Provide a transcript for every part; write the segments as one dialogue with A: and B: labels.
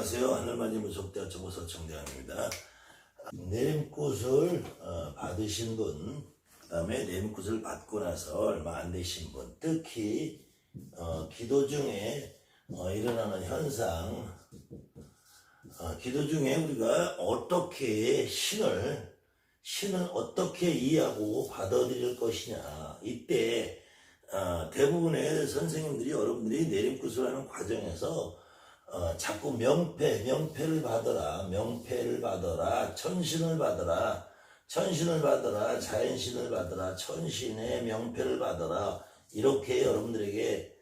A: 안녕하세요. 하늘만이 무속대학 정보서 청대장입니다. 내림굿을 받으신 분, 그 다음에 내림굿을 받고 나서 얼마 안 되신 분, 특히 기도 중에 일어나는 현상, 기도 중에 우리가 어떻게 신을 어떻게 이해하고 받아들일 것이냐, 이때 대부분의 선생님들이 여러분들이 내림굿을 하는 과정에서 자꾸 명패를 받아라, 천신을 받아라, 자연신을 받아라, 천신의 명패를 받아라, 이렇게 여러분들에게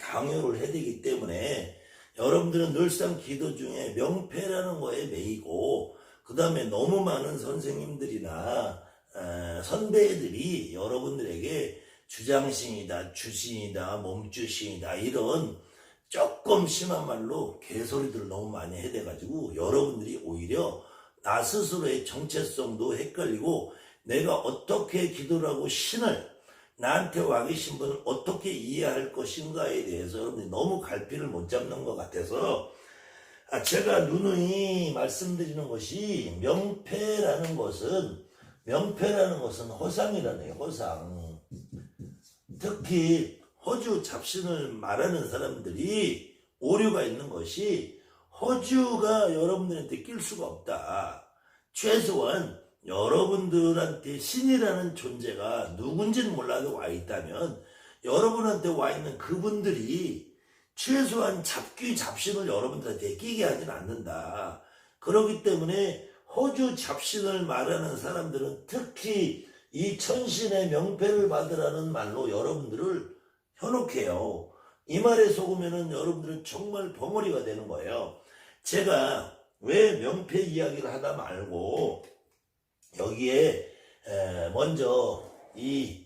A: 강요를 해야 되기 때문에 여러분들은 늘상 기도 중에 명패라는 거에 매이고, 그 다음에 너무 많은 선생님들이나 선배들이 여러분들에게 주장신이다, 주신이다, 몸주신이다, 이런 조금 심한 말로 개소리들을 너무 많이 해대가지고 여러분들이 오히려 나 스스로의 정체성도 헷갈리고, 내가 어떻게 기도를 하고 신을, 나한테 와 계신 분을 어떻게 이해할 것인가에 대해서 여러분들이 너무 갈피를 못 잡는 것 같아서 제가 누누이 말씀드리는 것이, 명패라는 것은 허상이라네요. 허상. 특히 허주 잡신을 말하는 사람들이 오류가 있는 것이, 허주가 여러분들한테 낄 수가 없다. 최소한 여러분들한테 신이라는 존재가 누군지는 몰라도 와 있다면 여러분한테 와 있는 그분들이 최소한 잡신을 여러분들한테 끼게 하진 않는다. 그렇기 때문에 허주 잡신을 말하는 사람들은 특히 이 천신의 명패를 받으라는 말로 여러분들을 현혹해요. 이 말에 속으면은 여러분들은 정말 벙어리가 되는 거예요. 제가 왜 명패 이야기를 하다 말고 여기에 먼저 이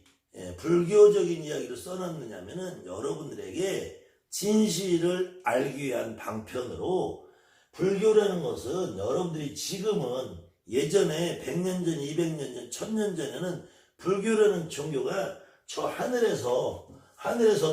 A: 불교적인 이야기를 써놨느냐면은, 여러분들에게 진실을 알기 위한 방편으로, 불교라는 것은 여러분들이 지금은, 예전에 100년 전, 200년 전, 1000년 전에는 불교라는 종교가 저 하늘에서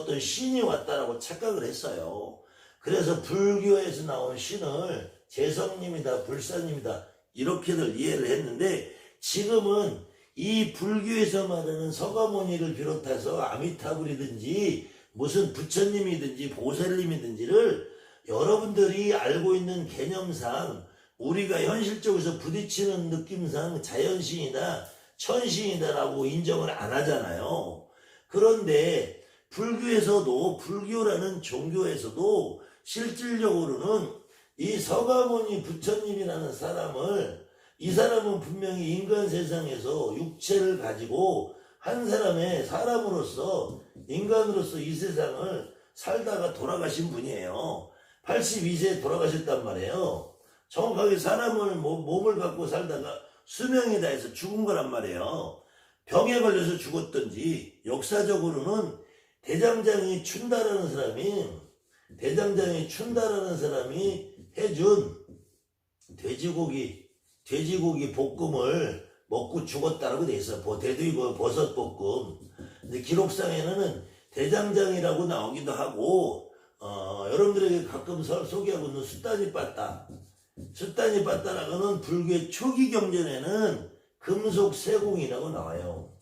A: 어떤 신이 왔다라고 착각을 했어요. 그래서 불교에서 나온 신을 재성님이다, 불사님이다, 이렇게들 이해를 했는데, 지금은 이 불교에서 말하는 서가모니를 비롯해서 아미타불이든지 무슨 부처님이든지 보살님이든지를 여러분들이 알고 있는 개념상, 우리가 현실적으로 부딪히는 느낌상 자연신이다, 천신이다라고 인정을 안 하잖아요. 그런데 불교에서도, 불교라는 종교에서도 실질적으로는 이 서가모니 부처님이라는 사람을, 이 사람은 분명히 인간 세상에서 육체를 가지고 한 사람의 사람으로서, 인간으로서 이 세상을 살다가 돌아가신 분이에요. 82세에 돌아가셨단 말이에요. 정확하게 사람을 몸을 갖고 살다가 수명이 다해서 죽은 거란 말이에요. 병에 걸려서 죽었던지, 역사적으로는 대장장이 춘다라는 사람이 해준 돼지고기 볶음을 먹고 죽었다라고 돼 있어. 돼지고기 버섯 볶음. 근데 기록상에는 대장장이라고 나오기도 하고, 여러분들에게 가끔 소개하고 있는 숫다니 빠따라고는 불교의 초기 경전에는 금속 세공이라고 나와요.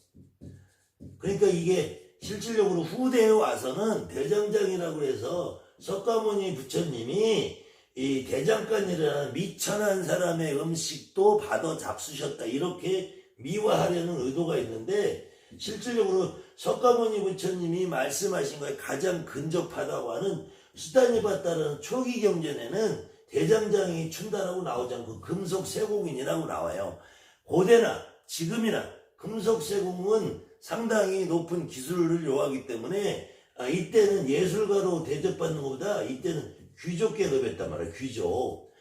A: 그러니까 이게 실질적으로 후대에 와서는 대장장이라고 해서 석가모니 부처님이 이 대장간이라는 미천한 사람의 음식도 받아 잡수셨다, 이렇게 미화하려는 의도가 있는데, 실질적으로 석가모니 부처님이 말씀하신 거에 가장 근접하다고 하는 수다니바따라는 초기 경전에는 대장장이 춘다라고 나오지 않고 금속세공인이라고 나와요. 고대나 지금이나 금속세공은 상당히 높은 기술을 요하기 때문에 이때는 예술가로 대접받는 것보다 이때는 귀족 계급이었단 말이에요. 귀족.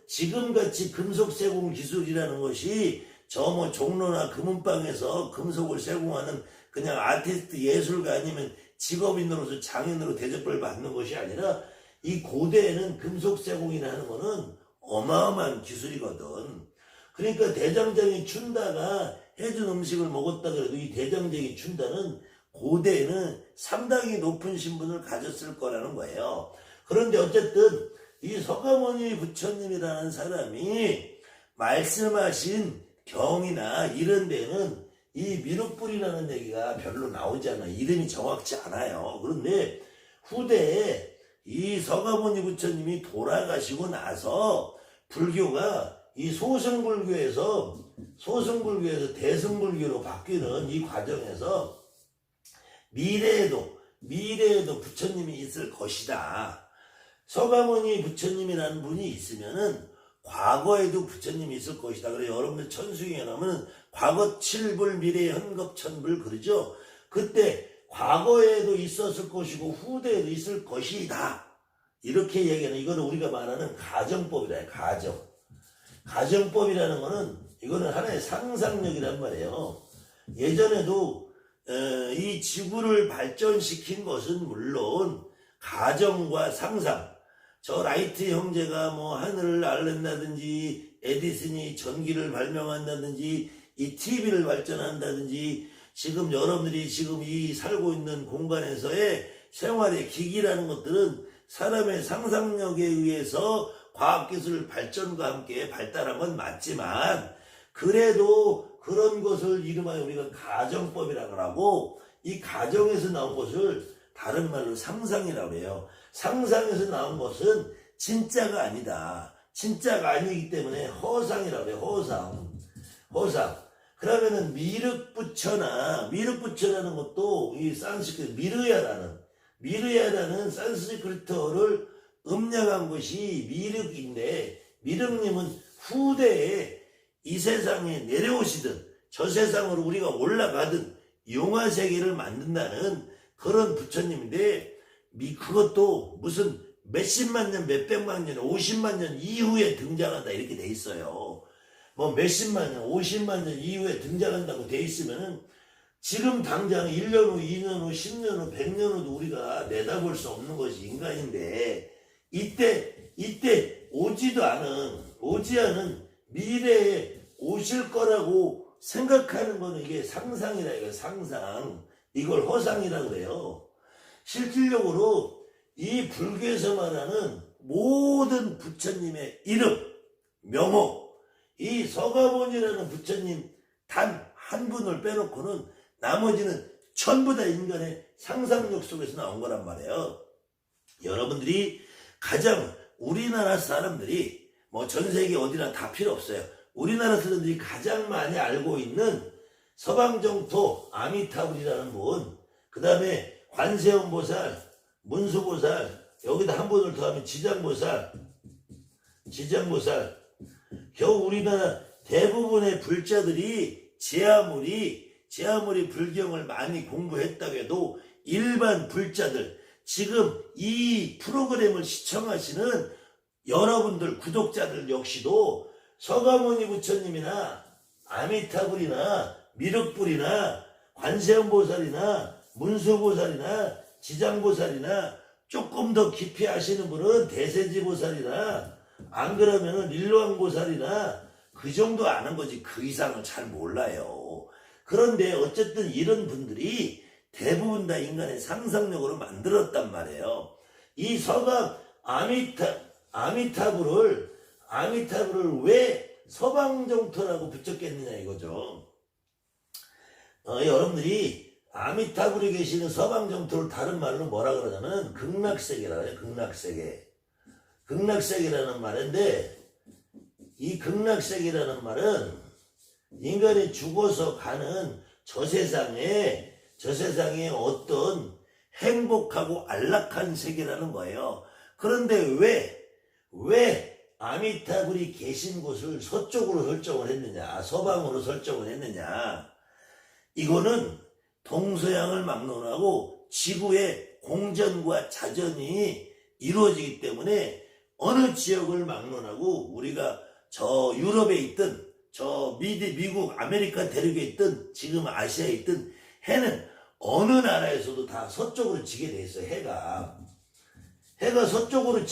A: 지금같이 금속세공 기술이라는 것이 저 종로나 금은방에서 금속을 세공하는 그냥 아티스트, 예술가 아니면 직업인으로서 장인으로 대접을 받는 것이 아니라, 이 고대에는 금속세공이라는 거는 어마어마한 기술이거든. 그러니까 대장장이 춘다가 해준 음식을 먹었다 그래도 이 대장장이 춘다는 고대에는 상당히 높은 신분을 가졌을 거라는 거예요. 그런데 어쨌든 이 서가모니 부처님이라는 사람이 말씀하신 경이나 이런 데는 이 미륵불이라는 얘기가 별로 나오지 않아요. 이름이 정확치 않아요. 그런데 후대에 이 서가모니 부처님이 돌아가시고 나서 불교가 이 소승불교에서 대승불교로 바뀌는 이 과정에서 미래에도 부처님이 있을 것이다. 서가모니 부처님이라는 분이 있으면은 과거에도 부처님이 있을 것이다. 그래 여러분들 천수경에 나오면 과거 7불 미래 현겁 천불 그러죠. 그때 과거에도 있었을 것이고 후대에도 있을 것이다. 이렇게 얘기하는 이거는 우리가 말하는 가정법이라 가정. 가정법이라는 거는 이거는 하나의 상상력이란 말이에요. 예전에도 이 지구를 발전시킨 것은 물론 가정과 상상. 저 라이트 형제가 뭐 하늘을 날른다든지 에디슨이 전기를 발명한다든지 이 TV를 발전한다든지 지금 여러분들이 지금 이 살고 있는 공간에서의 생활의 기기라는 것들은 사람의 상상력에 의해서 과학기술 발전과 함께 발달한 건 맞지만 그래도 그런 것을 이름하여 우리가 가정법이라고 하고 이 가정에서 나온 것을 다른 말로 상상이라고 해요. 상상에서 나온 것은 진짜가 아니다. 진짜가 아니기 때문에 허상이라고 해요. 허상. 그러면은 미륵부처라는 것도 이 산스크리트 미르야라는 산스크리트어를 음력한 것이 미륵인데 미륵님은 후대에 이 세상에 내려오시든 저 세상으로 우리가 올라가든 용화세계를 만든다는 그런 부처님인데 그것도 무슨 몇십만 년, 몇백만 년, 50만 년 이후에 등장한다 이렇게 돼 있어요. 뭐 몇십만 년, 50만 년 이후에 등장한다고 돼 있으면은 지금 당장 1년 후, 2년 후, 10년 후, 100년 후도 우리가 내다볼 수 없는 것이 인간인데 이때 오지 않은 미래에 오실 거라고 생각하는 거는 이게 상상이라 이거 상상. 이걸 허상이라고 그래요. 실질적으로 이 불교에서 말하는 모든 부처님의 이름, 명호, 이 서가모니라는 부처님 단 한 분을 빼놓고는 나머지는 전부 다 인간의 상상력 속에서 나온 거란 말이에요. 여러분들이 가장 우리나라 사람들이 뭐 전 세계 어디나 다 필요 없어요. 우리나라 사람들이 가장 많이 알고 있는 서방정토 아미타불이라는 분, 그 다음에 관세음보살, 문수보살, 여기다 한 분을 더하면 지장보살, 겨우 우리나라 대부분의 불자들이 제아무리 불경을 많이 공부했다고 해도 일반 불자들, 지금 이 프로그램을 시청하시는 여러분들 구독자들 역시도 서가모니 부처님이나 아미타불이나 미륵불이나 관세음보살이나 문수보살이나 지장보살이나 조금 더 깊이 아시는 분은 대세지보살이나 안 그러면은 일왕보살이나 그 정도 아는 거지 그 이상은 잘 몰라요. 그런데 어쨌든 이런 분들이 대부분 다 인간의 상상력으로 만들었단 말이에요. 이 서가 아미타불을 왜 서방정토라고 붙였겠느냐 이거죠. 여러분들이 아미타불에 계시는 서방정토를 다른 말로 뭐라 그러냐면 극락세계라고 해요. 극락세계라는 말인데 이 극락세계라는 말은 인간이 죽어서 가는 저 세상에 어떤 행복하고 안락한 세계라는 거예요. 그런데 왜 아미타불이 계신 곳을 서쪽으로 설정을 했느냐, 서방으로 설정을 했느냐. 이거는 동서양을 막론하고 지구의 공전과 자전이 이루어지기 때문에 어느 지역을 막론하고 우리가 저 유럽에 있든 저 미국 아메리카 대륙에 있든 지금 아시아에 있든 해는 어느 나라에서도 다 서쪽으로 지게 돼 있어요. 해가 서쪽으로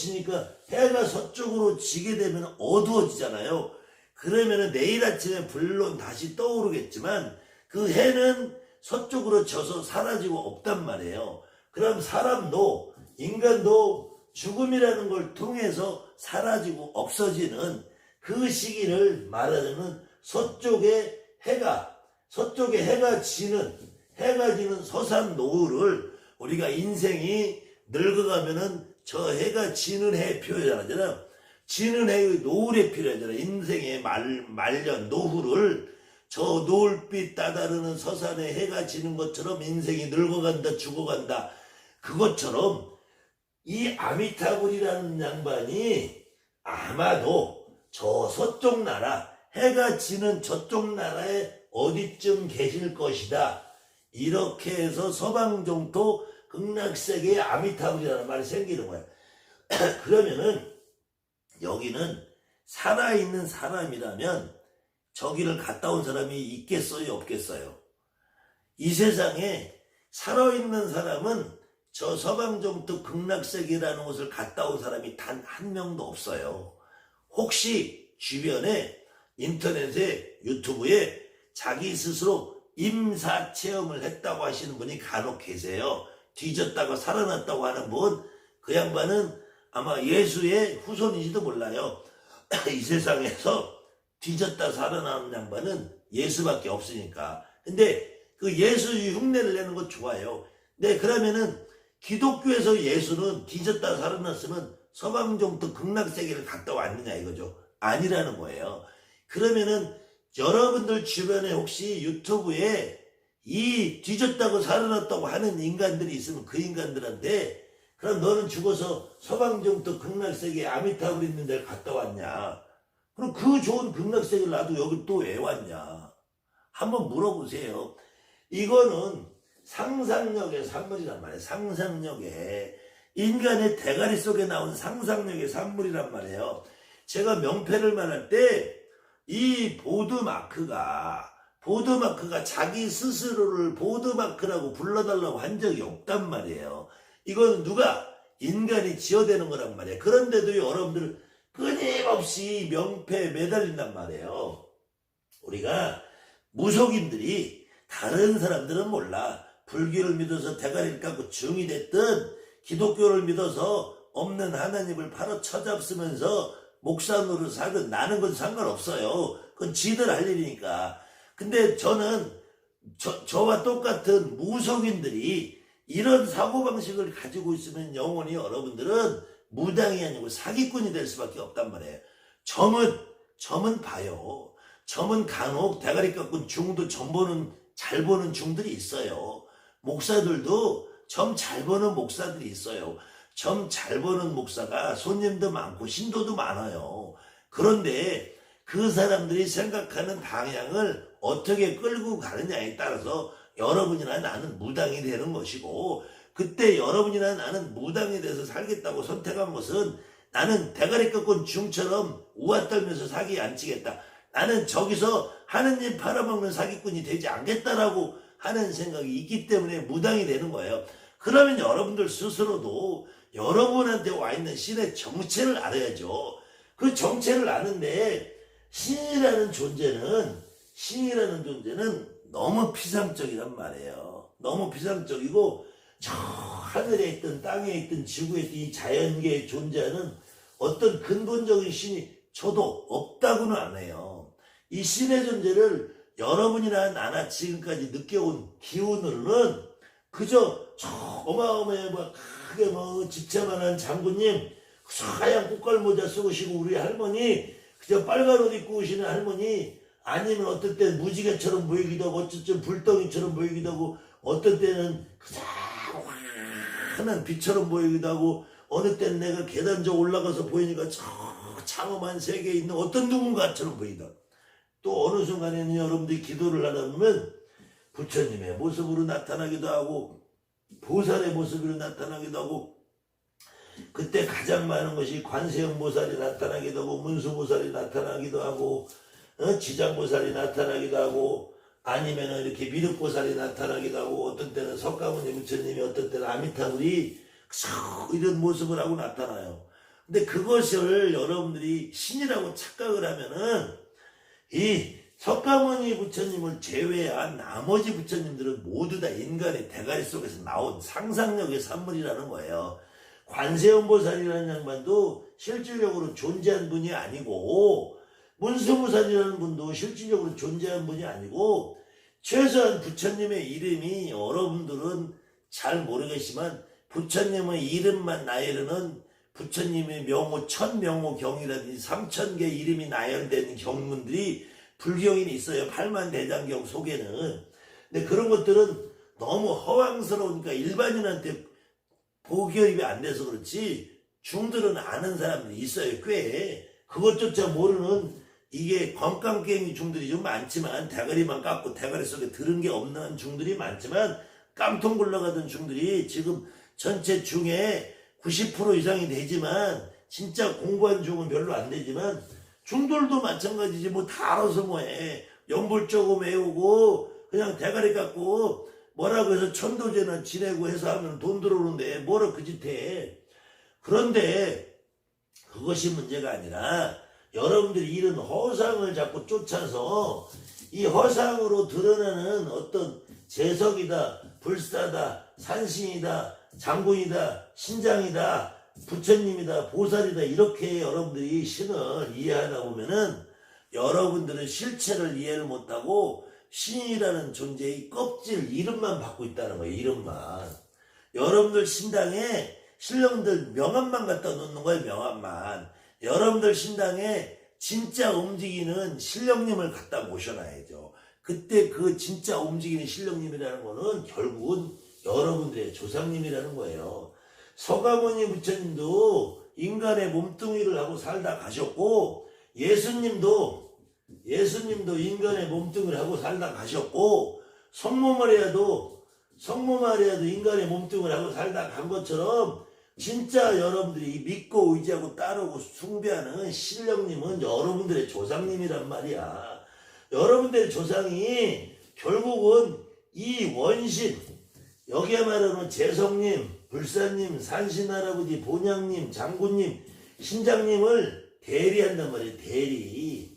A: 지게 되면 어두워지잖아요. 그러면은 내일 아침에 물론 다시 떠오르겠지만 그 해는 서쪽으로 져서 사라지고 없단 말이에요. 그럼 인간도 죽음이라는 걸 통해서 사라지고 없어지는 그 시기를 말하자면 서쪽에 해가 지는 서산 노을을 우리가 인생이 늙어가면은 저 해가 지는 해 표현하잖아. 지는 해의 노을에 필요하잖아. 인생의 말년 노후를 저 노을빛 따다르는 서산에 해가 지는 것처럼 인생이 늙어간다 죽어간다. 그것처럼 이 아미타불이라는 양반이 아마도 저 서쪽 나라 해가 지는 저쪽 나라에 어디쯤 계실 것이다. 이렇게 해서 서방종토 극락세계의 아미타불이라는 말이 생기는 거야. 그러면은 여기는 살아있는 사람이라면 저기를 갔다 온 사람이 있겠어요 없겠어요? 이 세상에 살아있는 사람은 저 서방종토 극락세계라는 곳을 갔다 온 사람이 단 한 명도 없어요. 혹시 주변에 인터넷에 유튜브에 자기 스스로 임사체험을 했다고 하시는 분이 간혹 계세요. 뒤졌다고 살아났다고 하는 분, 그 양반은 아마 예수의 후손인지도 몰라요. 이 세상에서 뒤졌다 살아나는 양반은 예수밖에 없으니까. 근데 그 예수 흉내를 내는 거 좋아요. 네, 그러면은 기독교에서 예수는 뒤졌다 살아났으면 서방종토 극락세계를 갔다 왔느냐 이거죠. 아니라는 거예요. 그러면은 여러분들 주변에 혹시 유튜브에 이 뒤졌다고 살아났다고 하는 인간들이 있으면 그 인간들한테 그럼 너는 죽어서 서방종토 극락세계 아미타불 있는 데를 갔다 왔냐? 그럼 그 좋은 극락세계를 나도 여기 또 왜 왔냐? 한번 물어보세요. 이거는 상상력의 산물이란 말이에요. 상상력의 인간의 대가리 속에 나온 상상력의 산물이란 말이에요. 제가 명패를 말할 때 이 보드마크가 자기 스스로를 보드마크라고 불러달라고 한 적이 없단 말이에요. 이건 누가 인간이 지어대는 거란 말이에요. 그런데도 여러분들 끊임없이 명패에 매달린단 말이에요. 우리가 무속인들이 다른 사람들은 몰라. 불교를 믿어서 대가리를 깎고 증이 됐든 기독교를 믿어서 없는 하나님을 바로 쳐잡으면서 목사 노릇을 하든 나는 건 상관없어요. 그건 지들 할 일이니까. 근데 저는 저와 똑같은 무속인들이 이런 사고방식을 가지고 있으면 영원히 여러분들은 무당이 아니고 사기꾼이 될 수밖에 없단 말이에요. 점은 봐요. 점은 간혹 대가리 깎은 중도 잘 보는 중들이 있어요. 목사들도 점 잘 보는 목사들이 있어요. 점 잘 보는 목사가 손님도 많고 신도도 많아요. 그런데 그 사람들이 생각하는 방향을 어떻게 끌고 가느냐에 따라서 여러분이나 나는 무당이 되는 것이고, 그때 여러분이나 나는 무당이 돼서 살겠다고 선택한 것은 나는 대가리 꺾은 중처럼 우아 떨면서 사기 안 치겠다. 나는 저기서 하느님 팔아먹는 사기꾼이 되지 않겠다라고 하는 생각이 있기 때문에 무당이 되는 거예요. 그러면 여러분들 스스로도 여러분한테 와 있는 신의 정체를 알아야죠. 그 정체를 아는데 신이라는 존재는 너무 피상적이란 말이에요. 너무 피상적이고 저 하늘에 있든 땅에 있든 지구에 있든 이 자연계에 존재하는 어떤 근본적인 신이 저도 없다고는 안 해요. 이 신의 존재를 여러분이나 나나 지금까지 느껴온 기운으로는 그저 저 어마어마하게 크게 집채만한 장군님, 하얀 꽃갈모자 쓰시고 우리 할머니, 그저 빨간 옷 입고 오시는 할머니, 아니면 어떤 때는 무지개처럼 보이기도 하고 어쩔 땐 불덩이처럼 보이기도 하고 어떤 때는 그냥 환한 빛처럼 보이기도 하고 어느 때는 내가 계단저 올라가서 보이니까 저 창험한 세계에 있는 어떤 누군가처럼 보이다. 또 어느 순간에는 여러분들이 기도를 하다 보면 부처님의 모습으로 나타나기도 하고 보살의 모습으로 나타나기도 하고, 그때 가장 많은 것이 관세음보살이 나타나기도 하고 문수보살이 나타나기도 하고 지장보살이 나타나기도 하고 아니면 이렇게 미륵보살이 나타나기도 하고 어떤 때는 석가모니 부처님이 어떤 때는 아미타불이 이런 모습을 하고 나타나요. 근데 그것을 여러분들이 신이라고 착각을 하면은 이 석가모니 부처님을 제외한 나머지 부처님들은 모두 다 인간의 대가리 속에서 나온 상상력의 산물이라는 거예요. 관세음보살이라는 양반도 실질적으로 존재한 분이 아니고, 문수무살이라는 분도 실질적으로 존재한 분이 아니고, 최소한 부처님의 이름이 여러분들은 잘 모르겠지만 부처님의 이름만 나열하는 부처님의 명호 천명호경이라든지 3000개 이름이 나열된 경문들이 불경이 있어요. 팔만대장경 속에는. 근데 그런 것들은 너무 허황스러우니까 일반인한테 보기업이 안 돼서 그렇지 중들은 아는 사람들이 있어요. 꽤. 그것조차 모르는 이게 건강갱이 중들이 좀 많지만, 대가리만 깎고 대가리 속에 들은 게 없는 중들이 많지만, 깡통 굴러가던 중들이 지금 전체 중에 90% 이상이 되지만, 진짜 공부한 중은 별로 안 되지만, 중들도 마찬가지지. 뭐 다 알아서 뭐해. 연불 조금 외우고 그냥 대가리 깎고 뭐라고 해서 천도제나 지내고 해서 하면 돈 들어오는데 뭐라 그 짓 해. 그런데 그것이 문제가 아니라 여러분들이 이런 허상을 자꾸 쫓아서 이 허상으로 드러나는 어떤 재석이다, 불사다, 산신이다, 장군이다, 신장이다, 부처님이다, 보살이다, 이렇게 여러분들이 신을 이해하다 보면은 여러분들은 실체를 이해를 못하고 신이라는 존재의 껍질 이름만 받고 있다는 거예요. 이름만. 여러분들 신당에 신령들 명함만 갖다 놓는 거예요. 명함만. 여러분들 신당에 진짜 움직이는 신령님을 갖다 모셔놔야죠. 그때 그 진짜 움직이는 신령님이라는 거는 결국은 여러분들의 조상님이라는 거예요. 서가모니 부처님도 인간의 몸뚱이를 하고 살다 가셨고, 예수님도 인간의 몸뚱이를 하고 살다 가셨고, 성모 마리아도 인간의 몸뚱이를 하고 살다 간 것처럼 진짜 여러분들이 믿고 의지하고 따르고 숭배하는 신령님은 여러분들의 조상님이란 말이야. 여러분들의 조상이 결국은 이 원신, 여기에 말하는 재성님, 불사님, 산신할아버지, 본향님, 장군님, 신장님을 대리한단 말이에요.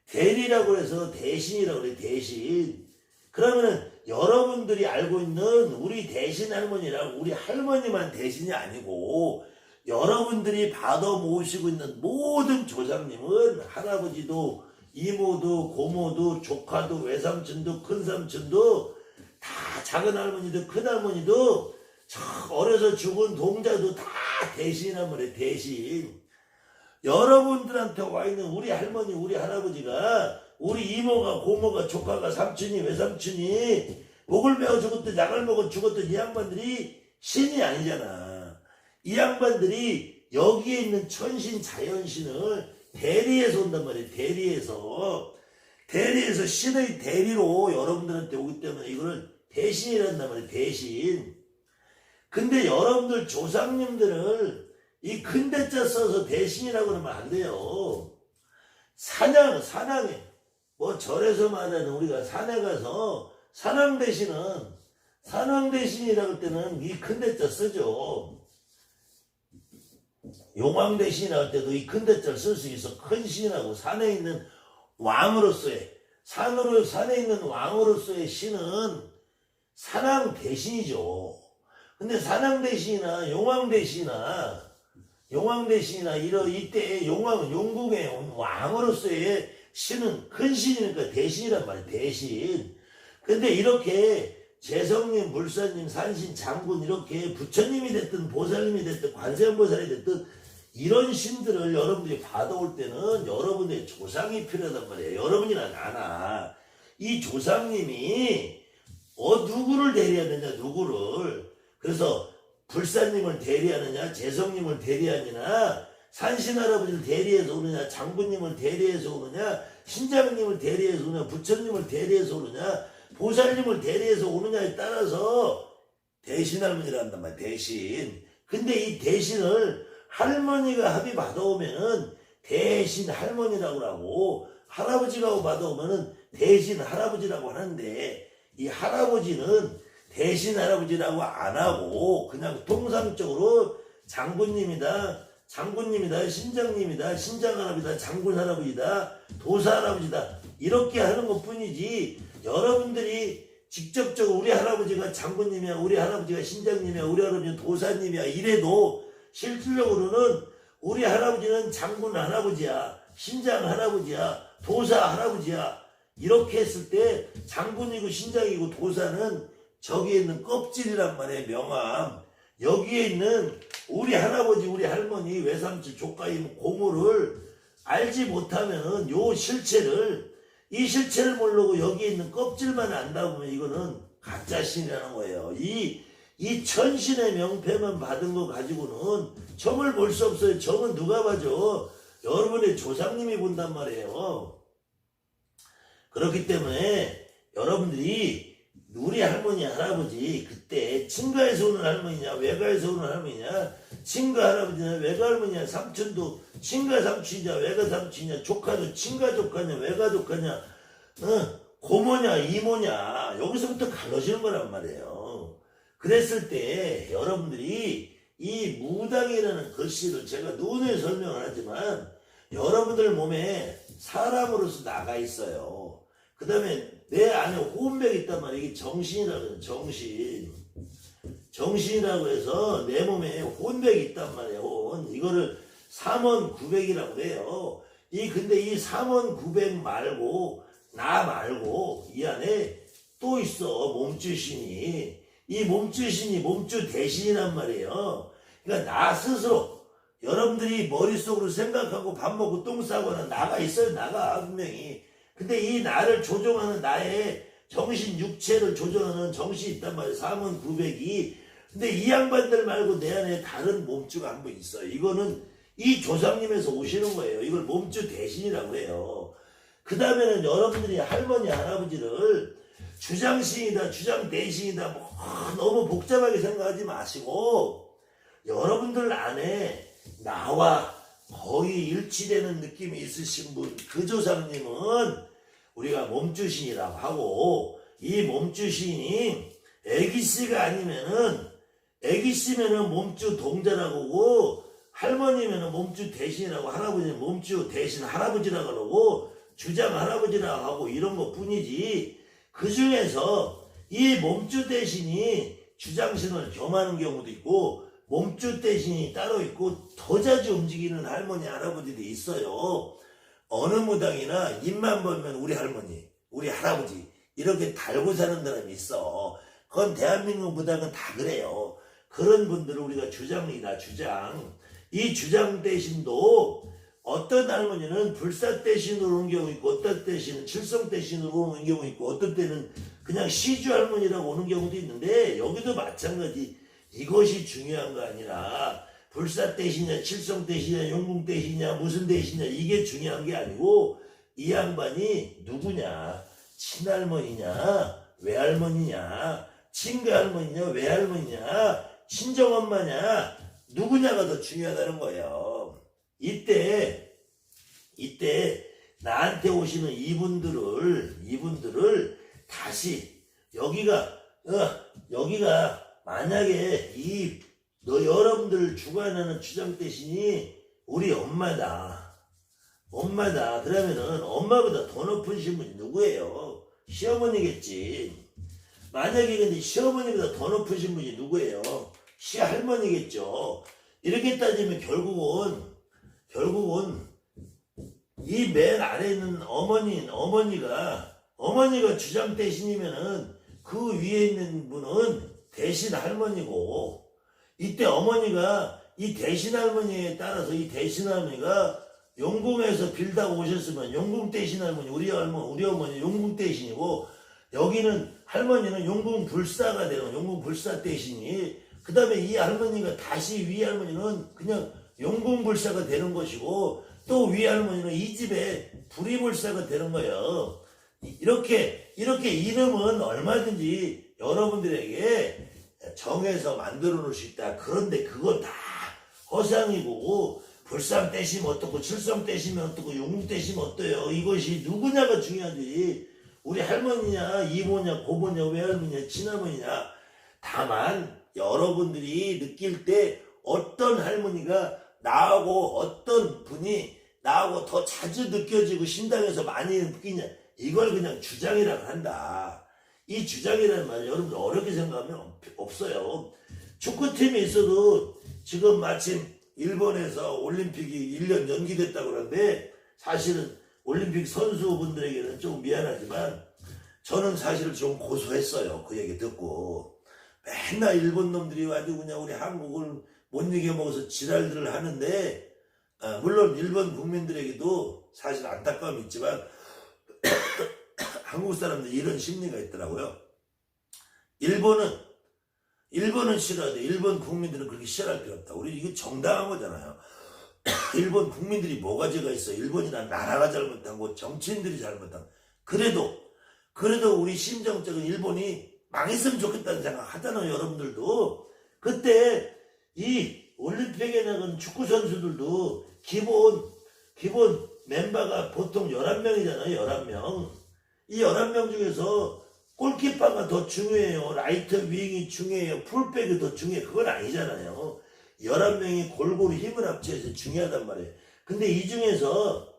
A: 대리라고 해서 대신이라고 그래. 대신. 그러면은 여러분들이 알고 있는 우리 대신 할머니라고 우리 할머니만 대신이 아니고 여러분들이 받아 모시고 있는 모든 조상님은 할아버지도 이모도 고모도 조카도 외삼촌도 큰삼촌도 다 작은 할머니도 큰 할머니도 어려서 죽은 동자도 다 대신이란 말이에요. 대신. 여러분들한테 와 있는 우리 할머니 우리 할아버지가 우리 이모가 고모가 조카가 삼촌이 외삼촌이 목을 메어 죽었든 약을 먹어 죽었든 이 양반들이 신이 아니잖아. 이 양반들이 여기에 있는 천신 자연신을 대리해서 온단 말이에요. 대리해서 신의 대리로 여러분들한테 오기 때문에 이거를 대신이란단 말이에요. 대신. 근데 여러분들 조상님들을 이 큰 대자 써서 대신이라고 그러면 안 돼요. 산양에 뭐 절에서 말하는 우리가 산에 가서 산왕대신이라고 할 때는 이 큰 대자 쓰죠. 용왕대신이라고 할 때도 이 큰 대자를 쓸 수 있어. 큰 신이라고. 산에 있는 왕으로서의 산에 있는 왕으로서의 신은 산왕대신이죠. 근데 산왕대신이나 용왕대신이나 이때 용궁의 왕으로서의 신은 큰 신이니까 대신이란 말이에요. 대신. 근데 이렇게 재성님, 불사님, 산신, 장군 이렇게 부처님이 됐든 보살님이 됐든 관세음보살이 됐든 이런 신들을 여러분들이 받아올 때는 여러분의 조상이 필요하단 말이에요. 여러분이나 나나. 이 조상님이 누구를 대리하느냐, 누구를. 그래서 불사님을 대리하느냐, 재성님을 대리하느냐, 산신할아버지를 대리해서 오느냐, 장군님을 대리해서 오느냐, 신장님을 대리해서 오느냐, 부처님을 대리해서 오느냐, 보살님을 대리해서 오느냐에 따라서 대신할머니란단 말이야. 대신. 근데 이 대신을 할머니가 합의 받아오면은 대신 할머니라고 하고, 할아버지가 받아오면은 대신 할아버지라고 하는데, 이 할아버지는 대신 할아버지라고 안 하고 그냥 통상적으로 장군님이다, 신장님이다, 신장할아버지다, 장군할아버지다, 도사할아버지다 이렇게 하는 것 뿐이지, 여러분들이 직접적으로 우리 할아버지가 장군님이야, 우리 할아버지가 신장님이야, 우리 할아버지는 도사님이야 이래도 실질적으로는 우리 할아버지는 장군 할아버지야, 신장 할아버지야, 도사 할아버지야. 이렇게 했을 때 장군이고 신장이고 도사는 저기에 있는 껍질이란 말이에요. 명함. 여기에 있는 우리 할아버지, 우리 할머니, 외삼촌, 조카임, 고모를 알지 못하면은 이 실체를 모르고 여기에 있는 껍질만 안다 보면 이거는 가짜신이라는 거예요. 이 천신의 명패만 받은 거 가지고는 점을 볼 수 없어요. 점은 누가 봐줘? 여러분의 조상님이 본단 말이에요. 그렇기 때문에 여러분들이 우리 할머니, 할아버지 그때 친가에서 오는 할머니냐 외가에서 오는 할머니냐, 친가 할아버지냐 외가 할머니냐, 삼촌도 친가 삼촌이냐 외가 삼촌이냐, 조카도 친가 조카냐 외가 조카냐, 고모냐 이모냐, 여기서부터 갈라지는 거란 말이에요. 그랬을 때 여러분들이 이 무당이라는 글씨를 제가 눈에 설명을 하지만 여러분들 몸에 사람으로서 나가 있어요. 그 다음에 내 안에 혼백이 있단 말이에요. 이게 정신이라고 해요. 정신이라고 해서 내 몸에 혼백이 있단 말이에요. 혼. 이거를 삼원구백이라고 해요. 근데 이 삼원구백 말고 나 말고 이 안에 또 있어. 몸주신이. 이 몸주신이 몸주 대신이란 말이에요. 그러니까 나 스스로 여러분들이 머릿속으로 생각하고 밥 먹고 똥 싸고는 나가 있어요. 나가 분명히. 근데 이 나를 조종하는 나의 정신 육체를 조종하는 정신이 있단 말이에요. 삼원구백이. 근데 이 양반들 말고 내 안에 다른 몸주가 한 분 있어요. 이거는 이 조상님에서 오시는 거예요. 이걸 몸주 대신이라고 해요. 그 다음에는 여러분들이 할머니 할아버지를 주장신이다 주장 대신이다 너무 복잡하게 생각하지 마시고 여러분들 안에 나와 거의 일치되는 느낌이 있으신 분, 그 조상님은 우리가 몸주신이라고 하고, 이 몸주신이 애기씨가 아니면은 애기씨면은 몸주 동자라고 하고, 할머니면은 몸주 대신이라고, 할아버지는 몸주 대신 할아버지라고 그러고, 주장 할아버지라고 하고 이런 것 뿐이지. 그 중에서 이 몸주 대신이 주장신을 겸하는 경우도 있고 몸주 대신이 따로 있고 더 자주 움직이는 할머니 할아버지들이 있어요. 어느 무당이나 입만 벌면 우리 할머니 우리 할아버지 이렇게 달고 사는 사람이 있어. 그건 대한민국 무당은 다 그래요. 그런 분들을 우리가 주장이다 주장. 이 주장 대신도 어떤 할머니는 불사 대신으로 오는 경우 있고 어떤 대신은 칠성 대신으로 오는 경우 있고 어떤 때는 그냥 시주 할머니라고 오는 경우도 있는데 여기도 마찬가지. 이것이 중요한 거 아니라 불사 대신이냐 칠성 대신이냐 용궁 대신이냐 무슨 대신이냐 이게 중요한 게 아니고 이 양반이 누구냐, 친할머니냐 외할머니냐, 친가할머니냐 외할머니냐, 친정엄마냐 누구냐가 더 중요하다는 거예요. 이때 나한테 오시는 이분들을 다시 여기가 만약에 여러분들 주관하는 주장 대신이 우리 엄마다. 그러면은 엄마보다 더 높은 신분이 누구예요? 시어머니겠지. 만약에 근데 시어머니보다 더 높은 신분이 누구예요? 시할머니겠죠. 이렇게 따지면 결국은 이 맨 아래에 있는 어머니가 주장 대신이면은 그 위에 있는 분은 대신 할머니고, 이때 어머니가 이 대신 할머니에 따라서 이 대신 할머니가 용궁에서 빌다고 오셨으면 용궁 대신 할머니, 우리 어머니 용궁 대신이고, 여기는 할머니는 용궁 불사가 되는 용궁 불사 대신이, 그 다음에 이 할머니가 다시 위 할머니는 그냥 용궁 불사가 되는 것이고, 또 위 할머니는 이 집에 불이 불사가 되는 거예요. 이렇게 이름은 얼마든지 여러분들에게 정해서 만들어 놓을 수 있다. 그런데 그건 다 허상이고, 불상 떼시면 어떻고 칠성 떼시면 어떻고 용궁 떼시면 어때요. 이것이 누구냐가 중요하지. 우리 할머니냐 이모냐 고모냐 외할머니냐 친할머니냐. 다만 여러분들이 느낄 때 어떤 할머니가 나하고 어떤 분이 나하고 더 자주 느껴지고 신당에서 많이 느끼냐, 이걸 그냥 주장이라고 한다. 이 주장이라는 말은 여러분들 어렵게 생각하면 없어요. 축구팀이 있어도 지금 마침 일본에서 올림픽이 1년 연기됐다고 그러는데 사실은 올림픽 선수분들에게는 좀 미안하지만 저는 사실 좀 고소했어요. 그 얘기 듣고. 맨날 일본 놈들이 아주 그냥 우리 한국을 못 이겨먹어서 지랄들을 하는데 물론 일본 국민들에게도 사실 안타까움이 있지만 한국 사람들이 이런 심리가 있더라고요. 일본은 싫어하는데 일본 국민들은 그렇게 싫어할 필요 없다. 우리 이게 정당한 거잖아요. 일본 국민들이 뭐가 죄가 있어. 일본이란 나라가 잘못한 거 정치인들이 잘못한 거. 그래도 우리 심정적인 일본이 망했으면 좋겠다는 생각 하잖아요. 여러분들도. 그때 이 올림픽에 나간 축구 선수들도 기본 멤버가 보통 11명이잖아요. 11명. 이 11명 중에서 골키퍼가 더 중요해요. 라이트 윙이 중요해요. 풀백이 더 중요해요. 그건 아니잖아요. 11명이 골고루 힘을 합쳐서 중요하단 말이에요. 근데 이 중에서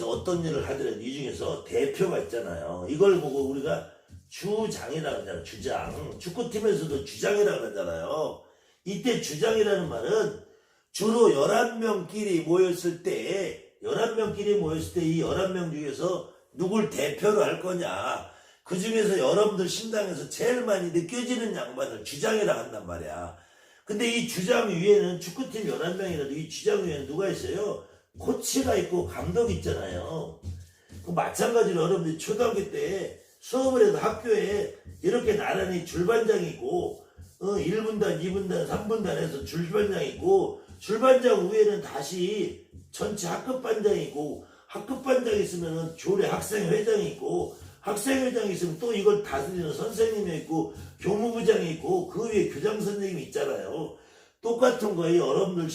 A: 어떤 일을 하더라도 이 중에서 대표가 있잖아요. 이걸 보고 우리가 주장이라고 하잖아요. 주장. 축구팀에서도 주장이라고 하잖아요. 이때 주장이라는 말은 주로 11명끼리 모였을 때 이 11명 중에서 누굴 대표로 할 거냐. 그 중에서 여러분들 신당에서 제일 많이 느껴지는 양반을 주장이라고 한단 말이야. 근데 이 주장 위에는 축구팀 11명이라도 이 주장 위에는 누가 있어요? 코치가 있고 감독이 있잖아요. 마찬가지로 여러분들이 초등학교 때 수업을 해도 학교에 이렇게 나란히 줄반장이 있고 1분단, 2분단, 3분단 해서 줄반장이 있고 줄반장 위에는 다시 전체 학급반장이 있고 학급반장이 있으면 조례 학생회장이 있고 학생회장이 있으면 또 이걸 다스리는 선생님이 있고 교무부장이 있고 그 위에 교장 선생님이 있잖아요. 똑같은 거예요. 여러분들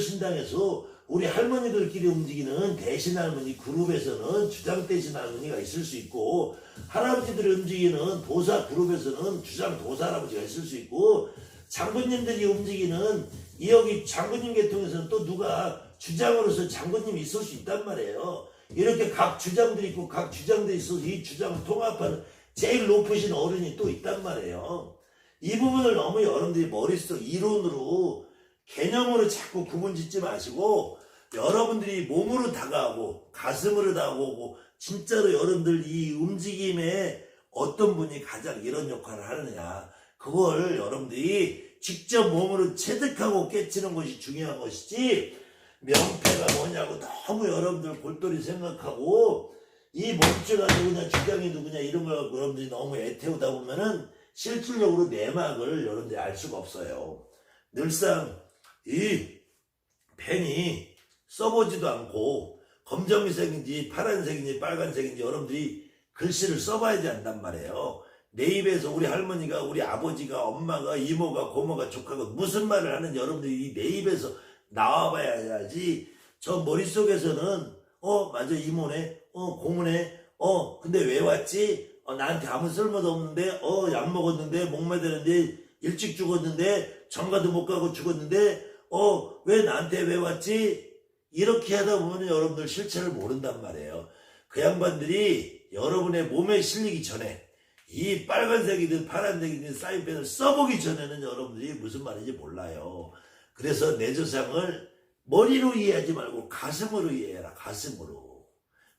A: 신당에서 우리 할머니들끼리 움직이는 대신 할머니 그룹에서는 주장 대신 할머니가 있을 수 있고 할아버지들이 움직이는 도사 그룹에서는 주장 도사 할아버지가 있을 수 있고 장군님들이 움직이는 여기 장군님 계통에서는 또 누가 주장으로서 장군님이 있을 수 있단 말이에요. 이렇게 각 주장들이 있고 각 주장들이 있어서 이 주장을 통합하는 제일 높으신 어른이 또 있단 말이에요. 이 부분을 너무 여러분들이 머릿속 이론으로 개념으로 자꾸 구분 짓지 마시고 여러분들이 몸으로 다가오고 가슴으로 다가오고 진짜로 여러분들 이 움직임에 어떤 분이 가장 이런 역할을 하느냐 그걸 여러분들이 직접 몸으로 체득하고 깨치는 것이 중요한 것이지 명패가 뭐냐고 너무 여러분들 골똘히 생각하고 이 몸주가 누구냐 주장이 누구냐 이런 걸 여러분들이 너무 애태우다 보면은 실질적으로 내막을 여러분들이 알 수가 없어요. 늘상 이 펜이 써보지도 않고 검정색인지 파란색인지 빨간색인지 여러분들이 글씨를 써봐야지 한단 말이에요. 내 입에서 우리 할머니가 우리 아버지가 엄마가 이모가 고모가 조카가 무슨 말을 하는지 여러분들이 내 입에서 나와봐야지. 저 머릿속에서는 맞아 이모네 고모네 근데 왜 왔지? 나한테 아무 쓸모도 없는데 약 먹었는데 목마르는데 일찍 죽었는데 장가도 못 가고 죽었는데 왜 나한테 왜 왔지? 이렇게 하다 보면 여러분들 실체를 모른단 말이에요. 그 양반들이 여러분의 몸에 실리기 전에 이 빨간색이든 파란색이든 사인펜을 써보기 전에는 여러분들이 무슨 말인지 몰라요. 그래서 내 조상을 머리로 이해하지 말고 가슴으로 이해해라. 가슴으로.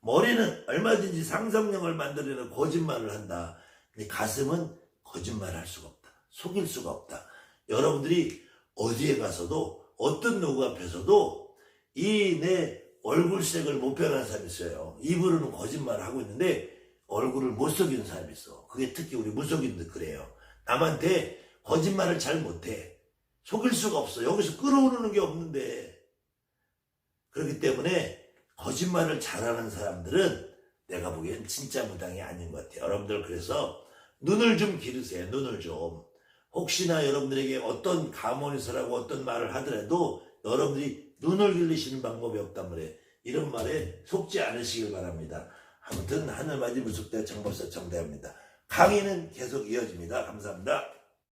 A: 머리는 얼마든지 상상력을 만들어내는 거짓말을 한다. 근데 가슴은 거짓말할 수가 없다. 속일 수가 없다. 여러분들이 어디에 가서도 어떤 누구 앞에서도 이 내 얼굴색을 못 변하는 사람이 있어요. 입으로는 거짓말을 하고 있는데 얼굴을 못 속이는 사람이 있어. 그게 특히 우리 무속인들 그래요. 남한테 거짓말을 잘 못해. 속일 수가 없어. 여기서 끌어오르는 게 없는데. 그렇기 때문에 거짓말을 잘하는 사람들은 내가 보기엔 진짜 무당이 아닌 것 같아요. 여러분들 그래서 눈을 좀 기르세요. 눈을 좀. 혹시나 여러분들에게 어떤 가문에서라고 어떤 말을 하더라도 여러분들이 눈을 기르시는 방법이 없단 말이에요. 이런 말에 속지 않으시길 바랍니다. 아무튼 하늘맞이 무속대 정법사 정대합니다. 강의는 계속 이어집니다. 감사합니다.